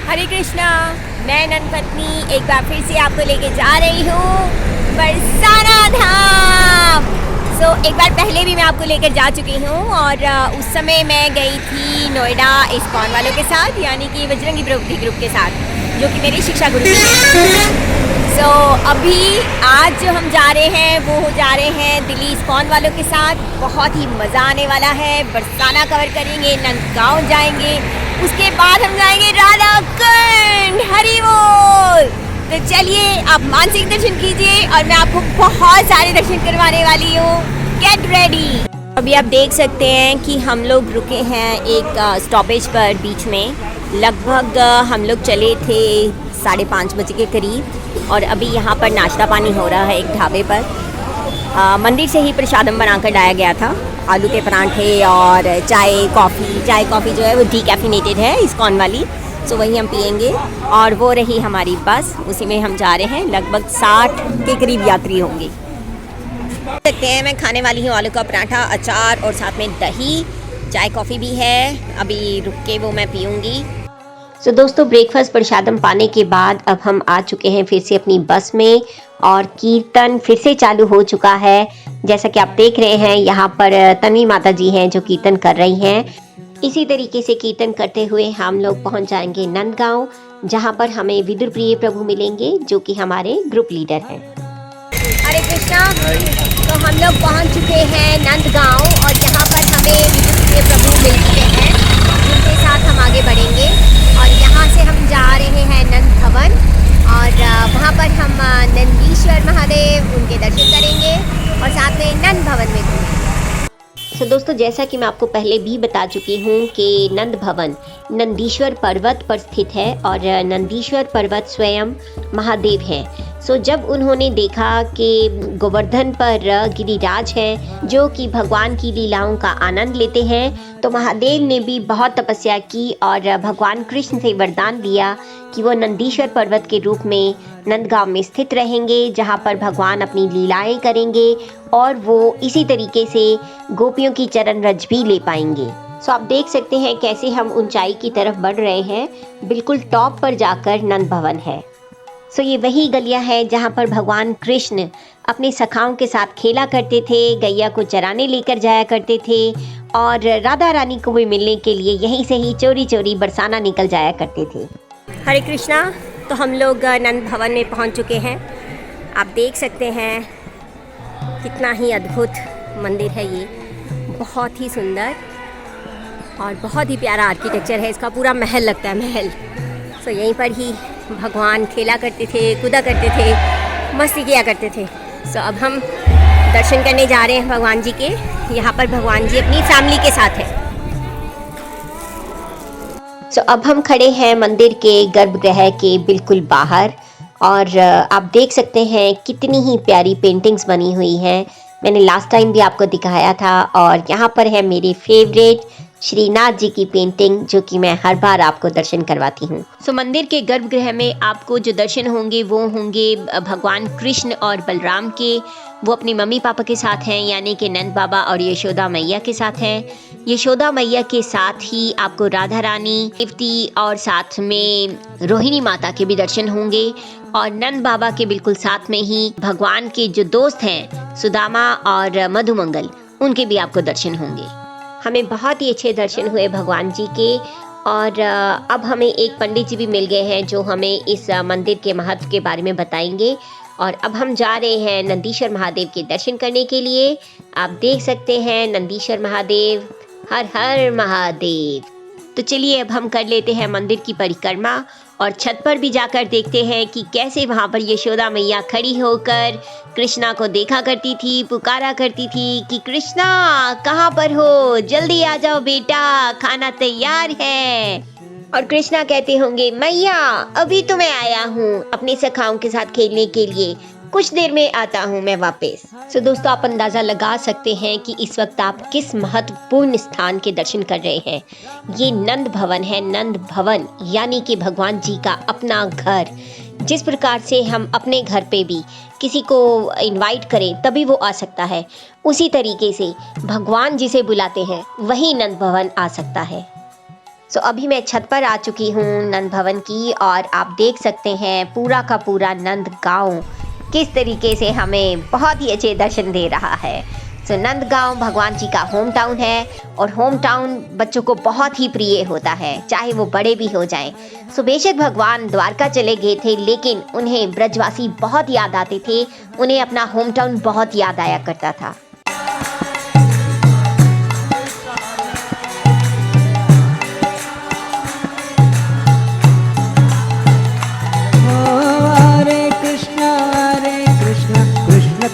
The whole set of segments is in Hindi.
हरे कृष्णा। मैं नंद पत्नी एक बार फिर से आपको लेके जा रही हूँ बरसाना धाम। एक बार पहले भी मैं आपको लेकर जा चुकी हूँ और उस समय मैं गई थी नोएडा इस्कॉन वालों के साथ, यानी कि बजरंगी प्रवृत्ति ग्रुप के साथ, जो कि मेरे शिक्षा गुरु हैं। अभी आज जो हम जा रहे हैं वो हो जा रहे हैं दिल्ली इस्कॉन वालों के साथ। बहुत ही मज़ा आने वाला है। बरसाना कवर करेंगे, नंदगांव जाएंगे, उसके बाद हम जाएंगे राधाकुंड। हरि बोल। तो चलिए आप मानसिक दर्शन कीजिए और मैं आपको बहुत सारे दर्शन करवाने वाली हूँ। Get ready. अभी आप देख सकते हैं कि हम लोग रुके हैं एक स्टॉपेज पर बीच में। लगभग हम लोग चले थे 5:30 बजे के करीब और अभी यहाँ पर नाश्ता पानी हो रहा है एक ढाबे पर। मंदिर से ही प्रसादम बनाकर लाया गया था, आलू के परांठे और चाय कॉफ़ी जो है वो डीकैफिनेटेड है इस्कॉन वाली। वही हम पियेंगे और वो रही हमारी बस, उसी में हम जा रहे हैं। लगभग 60 के करीब यात्री होंगे। देखते हैं, मैं खाने वाली हूँ आलू का पराठा, अचार और साथ में दही, चाय कॉफ़ी भी है। अभी रुक के वो मैं पीऊँगी। दोस्तों, ब्रेकफास्ट प्रसादम पाने के बाद अब हम आ चुके हैं फिर से अपनी बस में और कीर्तन फिर से चालू हो चुका है। जैसा कि आप देख रहे हैं, यहाँ पर तन्वी माता जी हैं जो कीर्तन कर रही हैं। इसी तरीके से कीर्तन करते हुए हम लोग पहुंच जाएंगे नंदगांव, जहां पर हमें विदुर प्रिय प्रभु मिलेंगे जो कि हमारे ग्रुप लीडर हैं। हरे कृष्णा। तो हम लोग पहुंच चुके हैं नंदगांव और यहाँ पर हमें विदुर प्रिय प्रभु मिल चुके हैं, जिनके साथ हम आगे बढ़ेंगे। और यहाँ से हम जा रहे हैं नंद भवन और वहाँ पर हम नंदीश्वर महादेव उनके दर्शन करेंगे और साथ में नंद भवन में घूमेंगे। दोस्तों, जैसा कि मैं आपको पहले भी बता चुकी हूँ कि नंद भवन नंदीश्वर पर्वत पर स्थित है और नंदीश्वर पर्वत स्वयं महादेव हैं। जब उन्होंने देखा कि गोवर्धन पर गिरिराज है जो कि भगवान की लीलाओं का आनंद लेते हैं, तो महादेव ने भी बहुत तपस्या की और भगवान कृष्ण से वरदान दिया कि वो नंदीश्वर पर्वत के रूप में नंदगांव में स्थित रहेंगे, जहाँ पर भगवान अपनी लीलाएं करेंगे और वो इसी तरीके से गोपियों की चरण रज भी ले पाएंगे। आप देख सकते हैं कैसे हम ऊंचाई की तरफ बढ़ रहे हैं। बिल्कुल टॉप पर जाकर नंद भवन है। ये वही गलियां है जहाँ पर भगवान कृष्ण अपने सखाओं के साथ खेला करते थे, गैया को चराने लेकर जाया करते थे और राधा रानी को भी मिलने के लिए यहीं से ही चोरी चोरी बरसाना निकल जाया करते थे। हरे कृष्णा। तो हम लोग नंद भवन में पहुंच चुके हैं। आप देख सकते हैं कितना ही अद्भुत मंदिर है ये, बहुत ही सुंदर और बहुत ही प्यारा आर्किटेक्चर है इसका। पूरा महल लगता है, महल। यहीं पर ही भगवान खेला करते थे, कूदा करते थे, मस्ती किया करते थे। अब हम दर्शन करने जा रहे हैं भगवान जी के। यहाँ पर भगवान जी अपनी फैमिली के साथ हैं। अब हम खड़े हैं मंदिर के गर्भगृह के बिल्कुल बाहर और आप देख सकते हैं कितनी ही प्यारी पेंटिंग्स बनी हुई हैं। मैंने लास्ट टाइम भी आपको दिखाया था और यहाँ पर है मेरी फेवरेट श्रीनाथ जी की पेंटिंग, जो कि मैं हर बार आपको दर्शन करवाती हूँ। मंदिर के गर्भगृह में आपको जो दर्शन होंगे वो होंगे भगवान कृष्ण और बलराम के। वो अपनी मम्मी पापा के साथ हैं, यानी कि नंद बाबा और यशोदा मैया के साथ हैं। यशोदा मैया के साथ ही आपको राधा रानी, देवती और साथ में रोहिणी माता के भी दर्शन होंगे। और नंद बाबा के बिल्कुल साथ में ही भगवान के जो दोस्त हैं सुदामा और मधुमंगल, उनके भी आपको दर्शन होंगे। हमें बहुत ही अच्छे दर्शन हुए भगवान जी के। और अब हमें एक पंडित जी भी मिल गए हैं जो हमें इस मंदिर के महत्व के बारे में बताएंगे। और अब हम जा रहे हैं नंदीश्वर महादेव के दर्शन करने के लिए। आप देख सकते हैं नंदीश्वर महादेव, हर हर महादेव। तो चलिए अब हम कर लेते हैं मंदिर की परिक्रमा और छत पर भी जाकर देखते हैं कि कैसे वहाँ पर यशोदा मैया खड़ी होकर कृष्णा को देखा करती थी, पुकारा करती थी कि कृष्णा कहाँ पर हो, जल्दी आ जाओ बेटा, खाना तैयार है। और कृष्णा कहते होंगे, मैया अभी तो मैं आया हूँ अपने सखाओं के साथ खेलने के लिए, कुछ देर में आता हूँ मैं वापस। दोस्तों, आप अंदाजा लगा सकते हैं कि इस वक्त आप किस महत्वपूर्ण स्थान के दर्शन कर रहे हैं। ये नंद भवन है। नंद भवन यानी कि भगवान जी का अपना घर। जिस प्रकार से हम अपने घर पे भी किसी को इनवाइट करे तभी वो आ सकता है, उसी तरीके से भगवान जिसे बुलाते हैं वही नंद भवन आ सकता है। सो अभी मैं छत पर आ चुकी हूँ नंद भवन की, और आप देख सकते हैं पूरा का पूरा नंद गांव किस तरीके से हमें बहुत ही अच्छे दर्शन दे रहा है। सो नंदगांव भगवान जी का होम टाउन है, और होम टाउन बच्चों को बहुत ही प्रिय होता है, चाहे वो बड़े भी हो जाएं। सो बेशक भगवान द्वारका चले गए थे, लेकिन उन्हें ब्रजवासी बहुत याद आते थे, उन्हें अपना होम टाउन बहुत याद आया करता था।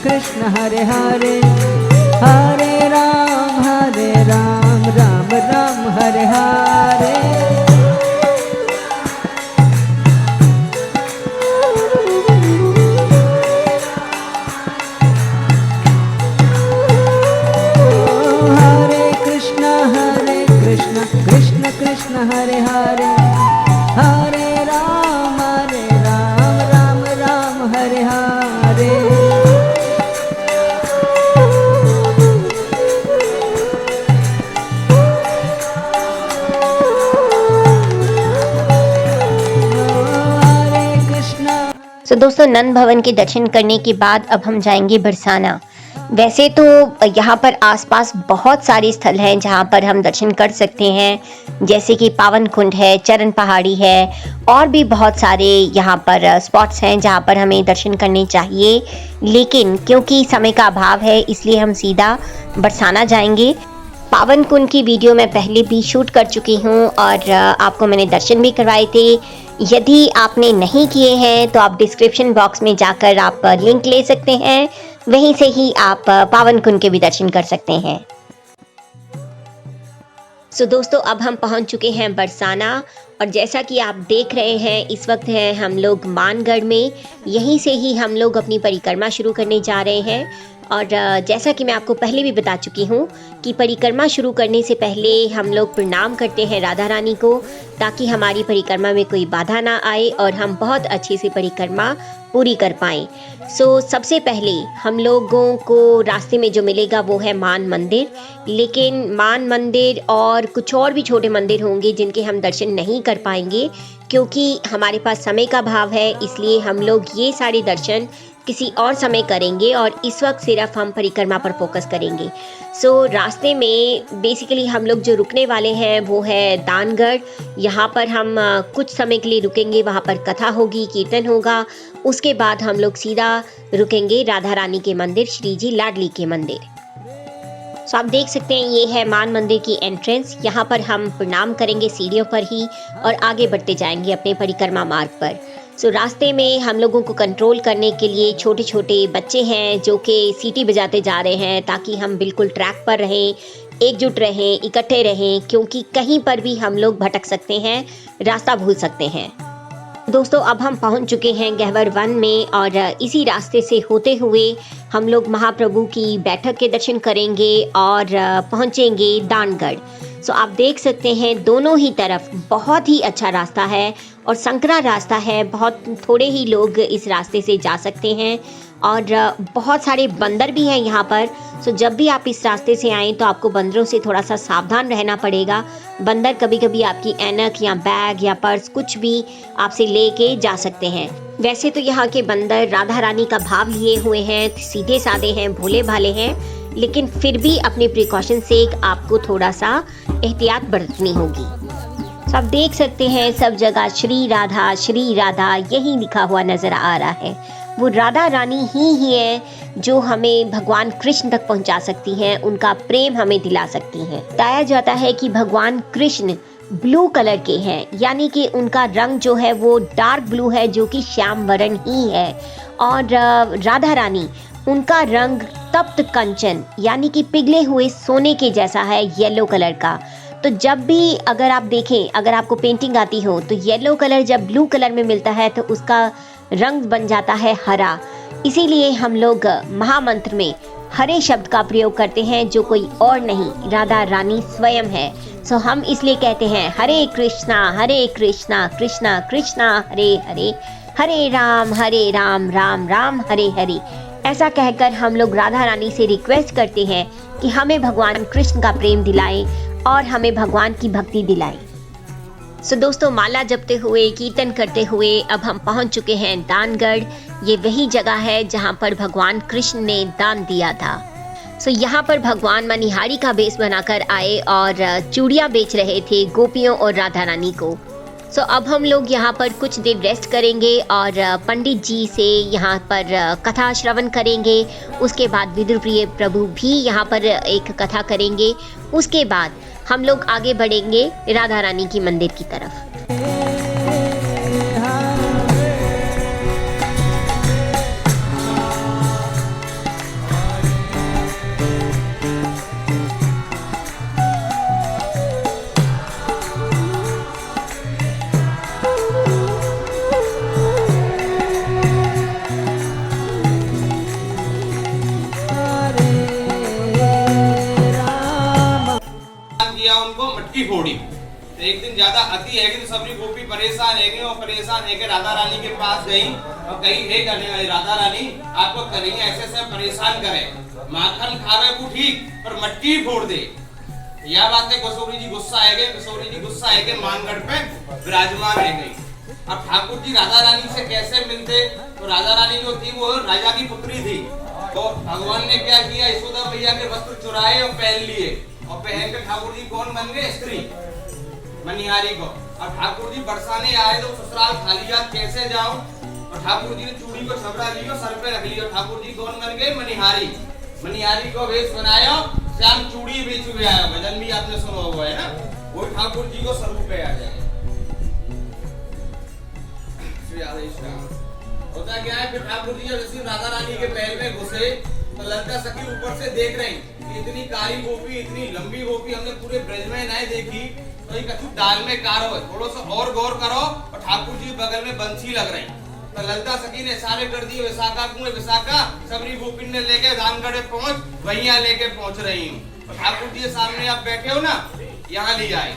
कृष्ण हरे हरे हरे राम राम राम हरे हरे। कृष्ण कृष्ण कृष्ण हरे हरे हरे राम राम राम हरे हरे। तो दोस्तों नंद भवन के दर्शन करने के बाद अब हम जाएंगे बरसाना। वैसे तो यहाँ पर आसपास बहुत सारे स्थल हैं जहाँ पर हम दर्शन कर सकते हैं, जैसे कि पावन कुंड है, चरण पहाड़ी है, और भी बहुत सारे यहाँ पर स्पॉट्स हैं जहाँ पर हमें दर्शन करने चाहिए। लेकिन क्योंकि समय का अभाव है इसलिए हम सीधा बरसाना जाएंगे। पावन कुंड की वीडियो मैं पहले भी शूट कर चुकी हूँ और आपको मैंने दर्शन भी करवाए थे। यदि आपने नहीं किए हैं तो आप डिस्क्रिप्शन बॉक्स में जाकर आप लिंक ले सकते हैं, वहीं से ही आप पावन कुंड के भी दर्शन कर सकते हैं। सो दोस्तों अब हम पहुंच चुके हैं बरसाना, और जैसा कि आप देख रहे हैं इस वक्त हैं हम लोग मानगढ़ में। यहीं से ही हम लोग अपनी परिक्रमा शुरू करने जा रहे हैं। और जैसा कि मैं आपको पहले भी बता चुकी हूँ कि परिक्रमा शुरू करने से पहले हम लोग प्रणाम करते हैं राधा रानी को, ताकि हमारी परिक्रमा में कोई बाधा ना आए और हम बहुत अच्छे से परिक्रमा पूरी कर पाएँ। सो सबसे पहले हम लोगों को रास्ते में जो मिलेगा वो है मान मंदिर, लेकिन मान मंदिर और कुछ और भी छोटे मंदिर होंगे जिनके हम दर्शन नहीं कर पाएंगे क्योंकि हमारे पास समय का अभाव है। इसलिए हम लोग ये सारे दर्शन किसी और समय करेंगे और इस वक्त सिर्फ हम परिक्रमा पर फोकस करेंगे। सो रास्ते में बेसिकली हम लोग जो रुकने वाले हैं वो है दानगढ़। यहाँ पर हम कुछ समय के लिए रुकेंगे, वहाँ पर कथा होगी, कीर्तन होगा। उसके बाद हम लोग सीधा रुकेंगे राधा रानी के मंदिर, श्री जी लाडली के मंदिर। सो आप देख सकते हैं ये है मान मंदिर की एंट्रेंस। यहाँ पर हम प्रणाम करेंगे सीढ़ियों पर ही और आगे बढ़ते जाएंगे अपने परिक्रमा मार्ग पर। सो रास्ते में हम लोगों को कंट्रोल करने के लिए छोटे छोटे बच्चे हैं जो कि सीटी बजाते जा रहे हैं, ताकि हम बिल्कुल ट्रैक पर रहें, एकजुट रहें, इकट्ठे रहें, क्योंकि कहीं पर भी हम लोग भटक सकते हैं, रास्ता भूल सकते हैं। दोस्तों अब हम पहुंच चुके हैं गहवर वन में, और इसी रास्ते से होते हुए हम लोग महाप्रभु की बैठक के दर्शन करेंगे और पहुंचेंगे दानगढ़। सो आप देख सकते हैं दोनों ही तरफ बहुत ही अच्छा रास्ता है और संकरा रास्ता है। बहुत थोड़े ही लोग इस रास्ते से जा सकते हैं और बहुत सारे बंदर भी हैं यहाँ पर। सो जब भी आप इस रास्ते से आएँ तो आपको बंदरों से थोड़ा सा सावधान रहना पड़ेगा। बंदर कभी कभी आपकी ऐनक या बैग या पर्स कुछ भी आपसे लेके जा सकते हैं। वैसे तो यहाँ के बंदर राधा रानी का भाव लिए हुए हैं, सीधे साधे हैं, भोले भाले हैं, लेकिन फिर भी अपने प्रिकॉशन से आपको थोड़ा सा एहतियात बरतनी होगी। तो आप देख सकते हैं सब जगह श्री राधा यही लिखा हुआ नजर आ रहा है। वो राधा रानी ही है जो हमें भगवान कृष्ण तक पहुंचा सकती हैं, उनका प्रेम हमें दिला सकती हैं। बताया जाता है कि भगवान कृष्ण ब्लू कलर के हैं, यानी कि उनका रंग जो है वो डार्क ब्लू है, जो कि श्याम वर्ण ही है। और राधा रानी उनका रंग तप्त कंचन यानी कि पिघले हुए सोने के जैसा है, येलो कलर का। तो जब भी अगर आप देखें, अगर आपको पेंटिंग आती हो, तो येलो कलर जब ब्लू कलर में मिलता है तो उसका रंग बन जाता है हरा। इसीलिए हम लोग महामंत्र में हरे शब्द का प्रयोग करते हैं, जो कोई और नहीं राधा रानी स्वयं है। सो हम इसलिए कहते हैं हरे कृष्णा कृष्णा कृष्णा हरे हरे, हरे राम राम राम हरे हरे। ऐसा कहकर हम लोग राधा रानी से रिक्वेस्ट करते हैं कि हमें भगवान कृष्ण का प्रेम दिलाएं और हमें भगवान की भक्ति दिलाएं। सो दोस्तों, माला जपते हुए, कीर्तन करते हुए अब हम पहुंच चुके हैं दानगढ़। ये वही जगह है जहां पर भगवान कृष्ण ने दान दिया था। सो यहाँ पर भगवान मनिहारी का वेश बनाकर आए और चूड़ियाँ बेच रहे थे गोपियों और राधा रानी को। सो अब हम लोग यहाँ पर कुछ देर रेस्ट करेंगे और पंडित जी से यहाँ पर कथा श्रवण करेंगे। उसके बाद विदुर प्रिय प्रभु भी यहाँ पर एक कथा करेंगे। उसके बाद हम लोग आगे बढ़ेंगे राधा रानी की मंदिर की तरफ। उनको मटकी फोड़ी। तो एक दिन ज्यादा अति है तो सबरी गोपी परेशान है और परेशान है कि राधा रानी के पास गई और कही, हे राधा रानी, आपको कन्हैया ऐसे ऐसे परेशान करे, माखन खावे को ठीक पर मटकी फोड़ दे। यह बात है किशोरी जी गुस्सा है गए, किशोरी जी गुस्सा है के मानगढ़ पे विराजमान रह गई। अब ठाकुर जी राधा रानी से कैसे मिलते? तो राधा रानी जो थी वो राजा की पुत्री थी। तो भगवान ने क्या किया, यशोदा मैया के वस्त्र चुराए और पहन लिए और पहन के ठाकुर जी कौन बन गए? स्त्री मनिहारी को। अब ठाकुर जी बरसाने आए तो ससुराल खाली हाथ कैसे जाओ? और ठाकुर जी ने चूड़ी को छबड़ा लियो, सर पे रख लियो। ठाकुर जी कौन बन गए? मनिहारी। मनिहारी को वेश बनाया, श्याम चूड़ी बेच हुए आया। भजन भी आपने सुना हुआ है ना, वो ठाकुर जी को स्वरूप पे आ जाए। श्री राधे श्याम। होता क्या है, फिर ठाकुर जी जब राधा रानी के महल में घुसे तो लंका सखी ऊपर से देख रही, इतनी काली गोपी, इतनी लंबी गोपी हमने पूरे ब्रज में नहीं देखी। तो ये कछु डाल में कार हो, थोड़ा सा और गौर करो। और ठाकुर जी बगल में बंसी लग रही। तो ललिता सखी ने सारे कर दिए, विशाखा कुएं विशाखा सबरी गोपी ने लेके रामगढ़ पहुंच, वहीं लेके पहुंच रही हूँ। तो ठाकुर जी सामने आप बैठे हो ना, यहाँ ले आए।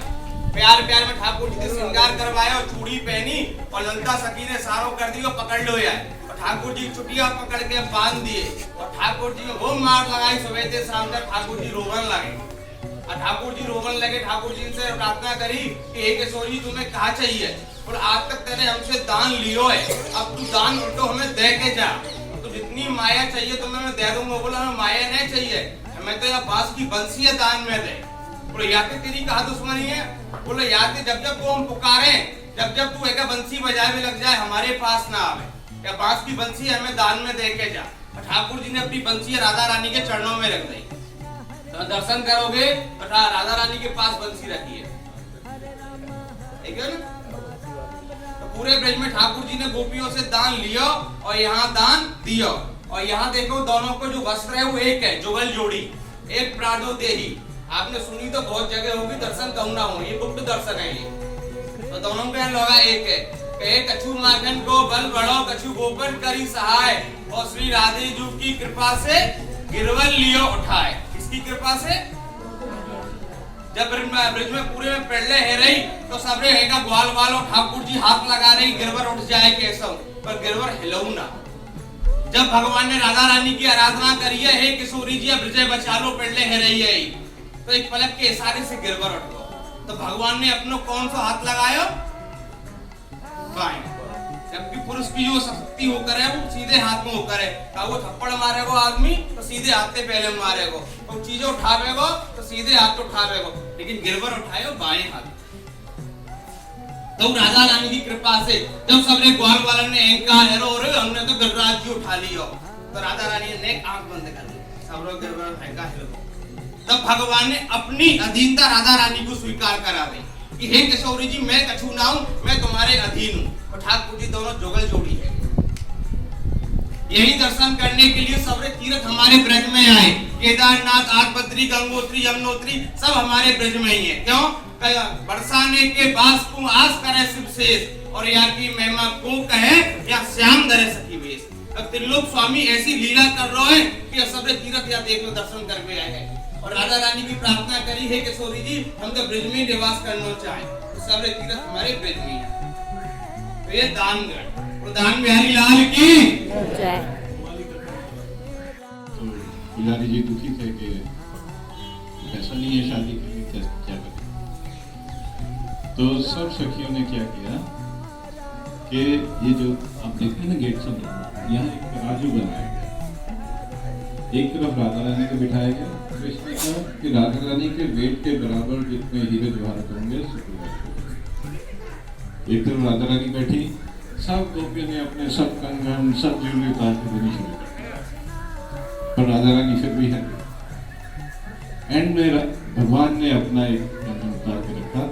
प्यार प्यार में ठाकुर जी ने श्रृंगार करवाया और चूड़ी पहनी और ललिता सखी ने सारों कर दी और पकड़ लो यार। ठाकुर जी चुटिया पकड़ के बांध दिए और ठाकुर जी वो मार लगाई। सुबह से शाम तक ठाकुर जी रोवन लगे और ठाकुर जी रोवन लगे। ठाकुर जी से प्रार्थना करी कि हे किशोरी, तुम्हें कहा चाहिए? और आज तक तेने हमसे दान लियो है, अब तू दान उल्टो हमें दे के जा। तो जितनी माया चाहिए तुम्हें मैं दे दूंगा। बोला हमें माया नहीं चाहिए, हमें तो यह बांस की बंसी है दान में दे। बोले याते तेरी कहा दुश्मनी है? बोले याते जब जब वो हम पुकारे, जब जब तू एक बंसी बजाए में लग जाए, हमारे पास ना आवे, या बांस की बंसी हमें दान में दे के जा। ठाकुर जी ने अपनी बंसी राधा रानी के चरणों में रख दी। तो दर्शन करोगे तो राधा रानी के पास बंसी रखी है, ठीक है ना? तो पूरे ब्रज में ठाकुर जी ने गोपियों से दान लियो और यहाँ दान दियो। और यहाँ देखो दोनों को जो वस्त्र है वो एक है, जुगल जोड़ी, एक प्राणो देही। आपने सुनी तो बहुत जगह होगी, दर्शन कहूँ ना हो, ये गुप्त दर्शन है ये। तो दोनों के लोगा एक है। कछु माखन को बल बढ़ो, कछु गोपन करी सहाय, और श्री राधे जी की कृपा से गिरवल लियो उठाए। किसकी कृपा से? जब ब्रज में पूरे में पेड़ले है रही तो सबरे हैगा ग्वाल वालो, ठाकुर जी हाथ लगा रही गिरवर उठ जाए कैसा, पर गिरवर हिलऊ ना। जब भगवान ने राधा रानी की आराधना करी है, हे किशोरी जी ब्रज बचा लो, पेड़ले है रही है, तो एक पलक के इशारे से गिरवर उठ गो। तो भगवान ने अपनो कौन सा हाथ लगाया? बाएं। जबकि पुरुष की जो शक्ति होकर है वो सीधे हाथ में होकर है। वो थप्पड़ मारेगो आदमी तो सीधे हाथ से पहले मारेगो, और चीजें उठावेगो तो सीधे हाथ उठावेगो, लेकिन गिरवर उठाए बाएं हाथ। तो राधा रानी की कृपा से जब सबने ग्वाल वाला ने अहंकार है और हमने तो गिरिराज जी उठा लियो, तो राधा रानी ने आंख बंद कर ली, सब लोग गिरवर अहंकार है। तब भगवान ने अपनी अधीनता राधा रानी को स्वीकार करा दी कि हे किशोरी जी, मैं कछु ना हूं, मैं तुम्हारे अधीन हूं। और ठाकुर जी दोनों जुगल जोड़ी है। यही दर्शन करने के लिए सबरे तीर्थ हमारे ब्रज में आए। केदारनाथ, आदबद्री, गंगोत्री, यमुनोत्री सब हमारे ब्रज में ही है। क्यों? बरसाने के बास को आस करे शिव शेष, और यहाँ की महिमा को कहे या श्याम धरे सखी वेश। अब त्रिलोक स्वामी ऐसी लीला कर रहे हैं कि सबरे तीर्थ या देख लो दर्शन करके आए हैं। और राधा रानी की प्रार्थना करी है किशोरी जी, हम तो ब्रज में निवास करना चाहे, तो सबरे तीर्थ हमारे ब्रज में है। तो ये दानगढ़ प्रधान बिहारी लाल की जय। तो पुजारी जी दुखी थे कि ऐसा नहीं है शादी के लिए क्या करें। तो सब सखियों ने क्या किया कि ये जो आप देखते हैं ना गेट से यहाँ एक राजू बनाया गया, एक तरफ राधा रानी को बिठाया गया, तो इसमें क्या कि राधा रानी के वेट के बराबर जितने हीरे जवाहरात होंगे एक तरफ राधा रानी बैठी, सब गोपियों ने अपने सब कंगन सब ज्वेलरी उतार के देनी शुरू कर दिया, पर राधा रानी फिर भी है। एंड में भगवान ने अपना एक कंगन उतार के रखा,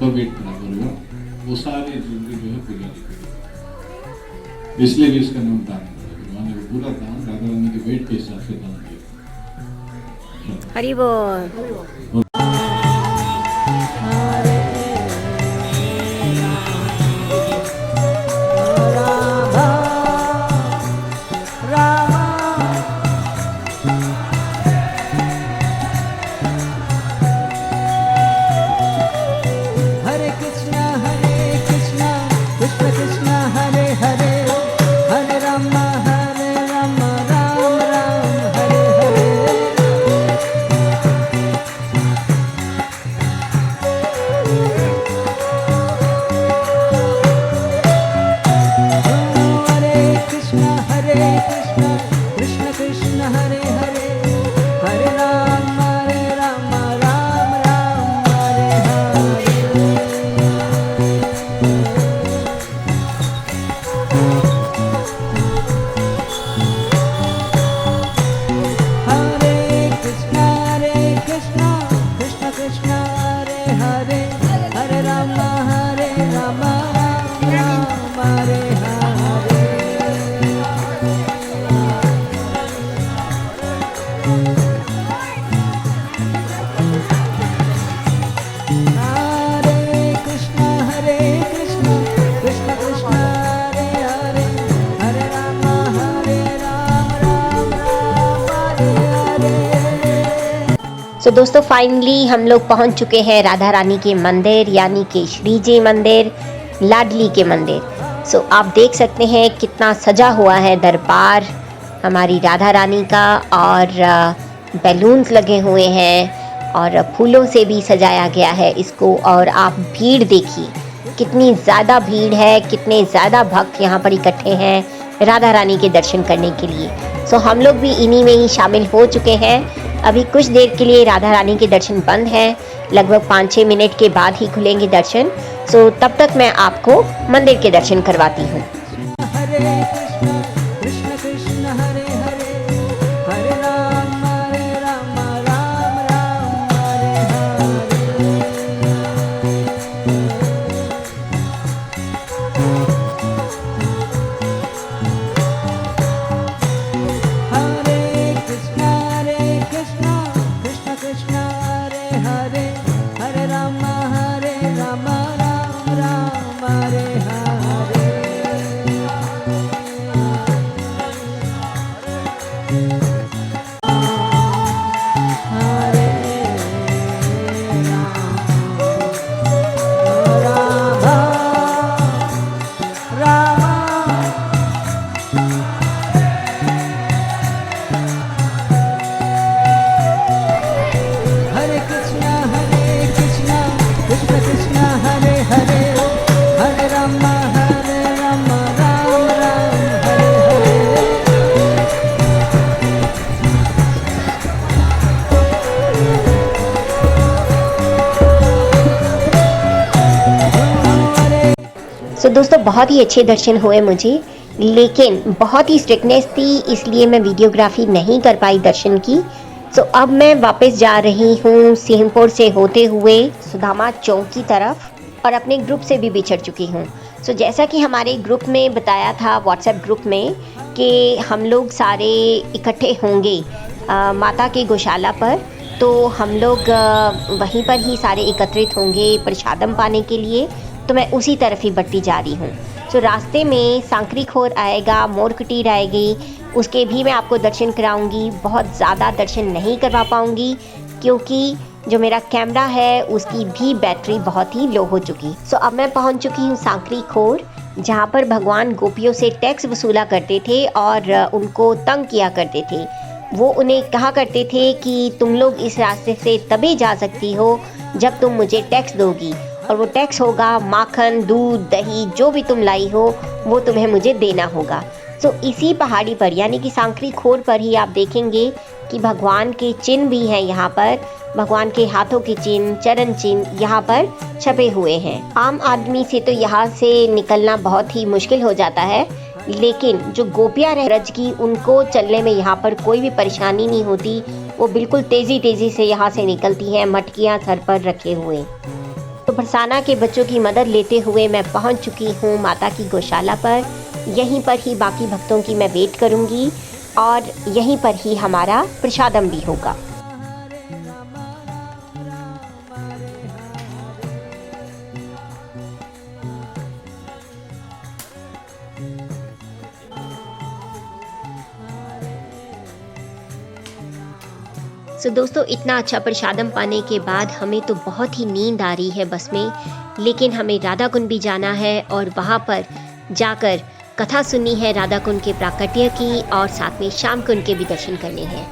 तो वेट बराबर हुआ, वो सारे ज्वेलरी जो है पुजारी को दी। इसलिए भी इसका नाम दान है। भगवान ने पूरा दान राधा रानी के वेट के हिसाब से दान दिया। हरि बोल। तो दोस्तों फाइनली हम लोग पहुंच चुके हैं राधा रानी के मंदिर यानी कि श्री जी मंदिर, लाडली के मंदिर। सो आप देख सकते हैं कितना सजा हुआ है दरबार हमारी राधा रानी का, और बैलून्स लगे हुए हैं और फूलों से भी सजाया गया है इसको। और आप भीड़ देखिए, कितनी ज़्यादा भीड़ है, कितने ज़्यादा भक्त यहाँ पर इकट्ठे हैं राधा रानी के दर्शन करने के लिए। सो हम लोग भी इन्हीं में ही शामिल हो चुके हैं। अभी कुछ देर के लिए राधा रानी के दर्शन बंद हैं, लगभग 5-6 मिनट के बाद ही खुलेंगे दर्शन। सो तब तक मैं आपको मंदिर के दर्शन करवाती हूँ। तो दोस्तों बहुत ही अच्छे दर्शन हुए मुझे, लेकिन बहुत ही स्ट्रिक्टनेस थी इसलिए मैं वीडियोग्राफी नहीं कर पाई दर्शन की। सो अब मैं वापस जा रही हूँ सिंहपुर से होते हुए सुदामा चौक की तरफ, और अपने ग्रुप से भी बिछड़ चुकी हूँ। सो जैसा कि हमारे ग्रुप में बताया था, व्हाट्सएप ग्रुप में, कि हम लोग सारे इकट्ठे होंगे माता के गौशाला पर, तो हम लोग वहीं पर ही सारे एकत्रित होंगे प्रसादम पाने के लिए। तो मैं उसी तरफ ही बढ़ती जा रही हूँ। सो रास्ते में सांकरी खोर आएगा, मोर कुटीर आएगी, उसके भी मैं आपको दर्शन कराऊंगी। बहुत ज़्यादा दर्शन नहीं करवा पाऊंगी क्योंकि जो मेरा कैमरा है उसकी भी बैटरी बहुत ही लो हो चुकी। सो अब मैं पहुँच चुकी हूँ सांकरी खोर, जहाँ पर भगवान गोपियों से टैक्स वसूला करते थे और उनको तंग किया करते थे। वो उन्हें कहा करते थे कि तुम लोग इस रास्ते से तभी जा सकती हो जब तुम मुझे टैक्स दोगी, और वो टैक्स होगा माखन, दूध, दही, जो भी तुम लाई हो वो तुम्हें मुझे देना होगा। सो इसी पहाड़ी पर यानी कि सांकरी खोर पर ही आप देखेंगे कि भगवान के चिन्ह भी हैं। यहाँ पर भगवान के हाथों के चिन्ह, चरण चिन्ह यहाँ पर छपे हुए हैं। आम आदमी से तो यहाँ से निकलना बहुत ही मुश्किल हो जाता है, लेकिन जो गोपियाँ रह ब्रज की, उनको चलने में यहाँ पर कोई भी परेशानी नहीं होती। वो बिल्कुल तेज़ी से यहाँ से निकलती हैं, मटकियाँ सर पर रखे हुए। तो बरसाना के बच्चों की मदद लेते हुए मैं पहुँच चुकी हूँ माता की गौशाला पर। यहीं पर ही बाकी भक्तों की मैं वेट करूँगी और यहीं पर ही हमारा प्रसादम भी होगा। दोस्तों, इतना अच्छा प्रसादम पाने के बाद हमें तो बहुत ही नींद आ रही है बस में, लेकिन हमें राधा कुंड भी जाना है और वहाँ पर जाकर कथा सुननी है राधा कुंड के प्राकट्य की, और साथ में श्याम कुंड के भी दर्शन करने हैं।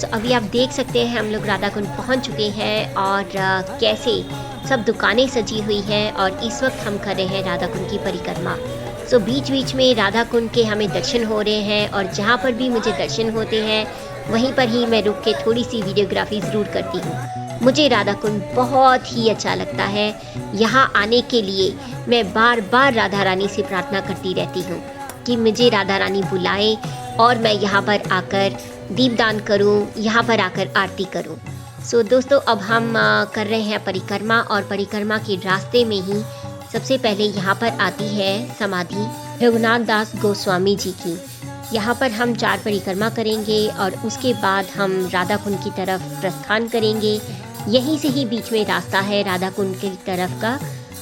अभी आप देख सकते हैं हम लोग राधा कुंड पहुँच चुके हैं और कैसे सब दुकानें सजी हुई हैं, और इस वक्त हम कर रहे हैं राधा कुंड की परिक्रमा। बीच बीच में राधा कुंड के हमें दर्शन हो रहे हैं, और जहाँ पर भी मुझे दर्शन होते हैं वहीं पर ही मैं रुक के थोड़ी सी वीडियोग्राफी ज़रूर करती हूँ। मुझे राधा कुंड बहुत ही अच्छा लगता है। यहाँ आने के लिए मैं बार बार राधा रानी से प्रार्थना करती रहती हूँ कि मुझे राधा रानी बुलाए और मैं यहाँ पर आकर दीपदान करूँ, यहाँ पर आकर आरती करूँ। दोस्तों, अब हम कर रहे हैं परिक्रमा, और परिक्रमा के रास्ते में ही सबसे पहले यहाँ पर आती है समाधि रघुनाथ दास गोस्वामी जी की। यहाँ पर हम 4 परिक्रमा करेंगे और उसके बाद हम राधा कुंड की तरफ प्रस्थान करेंगे। यहीं से ही बीच में रास्ता है राधा कुंड की तरफ का,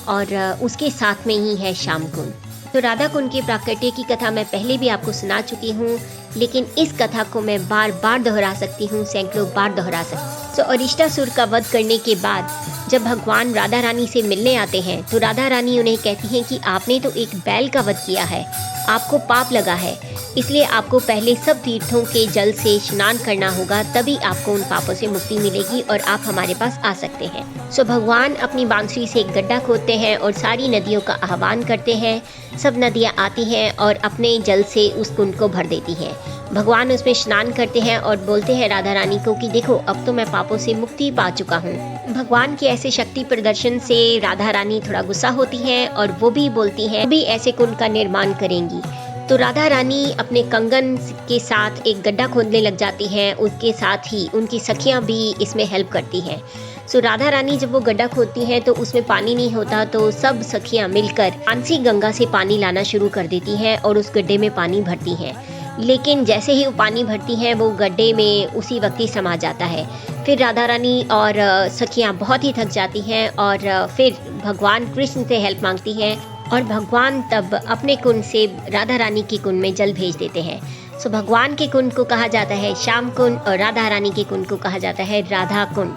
और उसके साथ में ही है श्याम कुंड। तो राधा कुंड के प्राकट्य की कथा मैं पहले भी आपको सुना चुकी हूँ, लेकिन इस कथा को मैं बार बार दोहरा सकती हूँ, सैकड़ों बार दोहरा सकती हूँ। अरिष्टासुर का वध करने के बाद जब भगवान राधा रानी से मिलने आते हैं तो राधा रानी उन्हें कहती हैं कि आपने तो एक बैल का वध किया है, आपको पाप लगा है, इसलिए आपको पहले सब तीर्थों के जल से स्नान करना होगा, तभी आपको उन पापों से मुक्ति मिलेगी और आप हमारे पास आ सकते हैं। भगवान अपनी बांसुरी से एक गड्ढा खोदते हैं और सारी नदियों का आह्वान करते हैं। सब नदियाँ आती हैं और अपने जल से उस कुंड को भर देती हैं। भगवान उसमें स्नान करते हैं और बोलते हैं राधा रानी को कि देखो, अब तो मैं पापों से मुक्ति पा चुका हूँ। भगवान के ऐसे शक्ति प्रदर्शन से राधा रानी थोड़ा गुस्सा होती हैं और वो भी बोलती हैं भी ऐसे कुंड का निर्माण करेंगी। तो राधा रानी अपने कंगन के साथ एक गड्ढा खोदने लग जाती हैं। उसके साथ ही उनकी सखियाँ भी इसमें हेल्प करती हैं। राधा रानी जब वो गड्ढा खोदती हैं तो उसमें पानी नहीं होता, तो सब सखियाँ मिलकर मानसी गंगा से पानी लाना शुरू कर देती हैं और उस गड्ढे में पानी भरती हैं। लेकिन जैसे ही वो पानी भरती हैं वो गड्ढे में उसी वक्त ही समा जाता है। फिर राधा रानी और सखियाँ बहुत ही थक जाती हैं और फिर भगवान कृष्ण से हेल्प मांगती हैं, और भगवान तब अपने कुंड से राधा रानी के कुंड में जल भेज देते हैं। भगवान के कुंड को कहा जाता है श्याम कुंड और राधा रानी के कुंड को कहा जाता है राधा कुंड।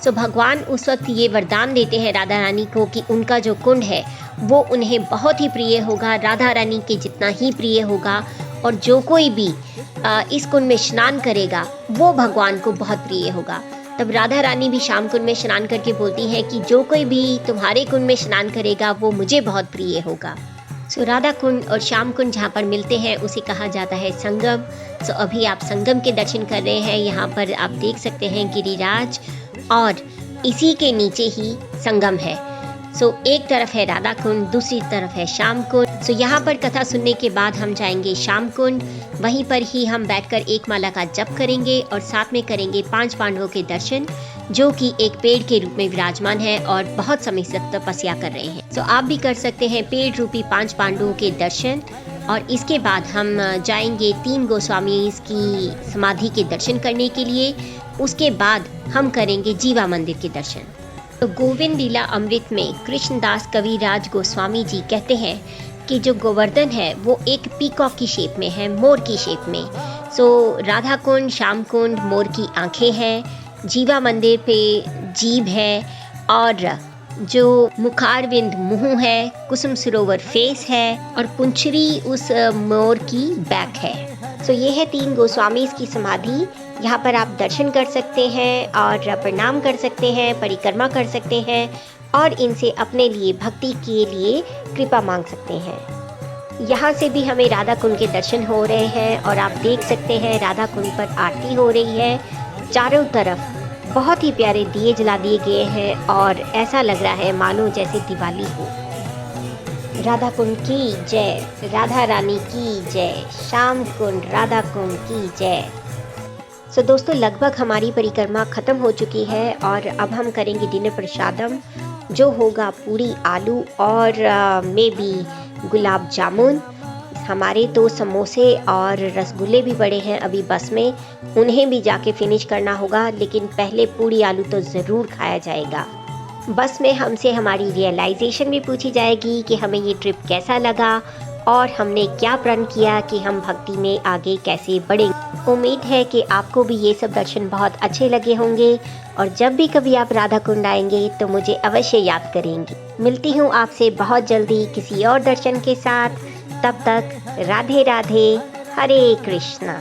भगवान उस वक्त ये वरदान देते हैं राधा रानी को कि उनका जो कुंड है वो उन्हें बहुत ही प्रिय होगा, राधा रानी के जितना ही प्रिय होगा, और जो कोई भी इस कुंड में स्नान करेगा वो भगवान को बहुत प्रिय होगा। तब राधा रानी भी श्याम कुंड में स्नान करके बोलती हैं कि जो कोई भी तुम्हारे कुंड में स्नान करेगा वो मुझे बहुत प्रिय होगा। राधा कुंड और श्याम कुंड जहाँ पर मिलते हैं उसे कहा जाता है संगम। अभी आप संगम के दर्शन कर रहे हैं। यहाँ पर आप देख सकते हैं गिरिराज और इसी के नीचे ही संगम है। एक तरफ है राधा कुंड, दूसरी तरफ है श्याम कुंड। यहाँ पर कथा सुनने के बाद हम जाएंगे श्याम कुंड। वहीं पर ही हम बैठकर एक माला का जप करेंगे और साथ में करेंगे 5 पांडवों के दर्शन, जो कि एक पेड़ के रूप में विराजमान है और बहुत समय से तपस्या कर रहे हैं। आप भी कर सकते हैं पेड़ रूपी 5 पांडवों के दर्शन। और इसके बाद हम जाएंगे 3 गोस्वामी की समाधि के दर्शन करने के लिए। उसके बाद हम करेंगे जीवा मंदिर के दर्शन। गोविंद लीला अमृत में कृष्णदास कविराज गोस्वामी जी कहते हैं कि जो गोवर्धन है वो एक पीकॉक की शेप में है, मोर की शेप में। राधा कुंड, श्याम कुंड मोर की आंखें हैं, जीवा मंदिर पे जीभ है, और जो मुखारविंद मुंह है, कुसुम सरोवर फेस है और पुंचरी उस मोर की बैक है। सो ये है 3 गोस्वामी की समाधि। यहाँ पर आप दर्शन कर सकते हैं और प्रणाम कर सकते हैं, परिक्रमा कर सकते हैं और इनसे अपने लिए भक्ति के लिए कृपा मांग सकते हैं। यहाँ से भी हमें राधा कुंड के दर्शन हो रहे हैं और आप देख सकते हैं राधा कुंड पर आरती हो रही है। चारों तरफ बहुत ही प्यारे दिए जला दिए गए हैं और ऐसा लग रहा है मानो जैसे दिवाली हो। राधा कुंड की जय, राधा रानी की जय, श्याम कुंड राधा कुंड की जय। सो दोस्तों, लगभग हमारी परिक्रमा ख़त्म हो चुकी है और अब हम करेंगे डिनर प्रसादम, जो होगा पूरी आलू और मे बी गुलाब जामुन। हमारे तो समोसे और रसगुल्ले भी पड़े हैं अभी बस में, उन्हें भी जाके फिनिश करना होगा, लेकिन पहले पूरी आलू तो ज़रूर खाया जाएगा। बस में हमसे हमारी रियलाइजेशन भी पूछी जाएगी कि हमें ये ट्रिप कैसा लगा और हमने क्या प्रण किया कि हम भक्ति में आगे कैसे बढ़ेंगे। उम्मीद है कि आपको भी ये सब दर्शन बहुत अच्छे लगे होंगे और जब भी कभी आप राधा कुंड आएंगे तो मुझे अवश्य याद करेंगे। मिलती हूँ आपसे बहुत जल्दी किसी और दर्शन के साथ। तब तक राधे राधे, हरे कृष्णा।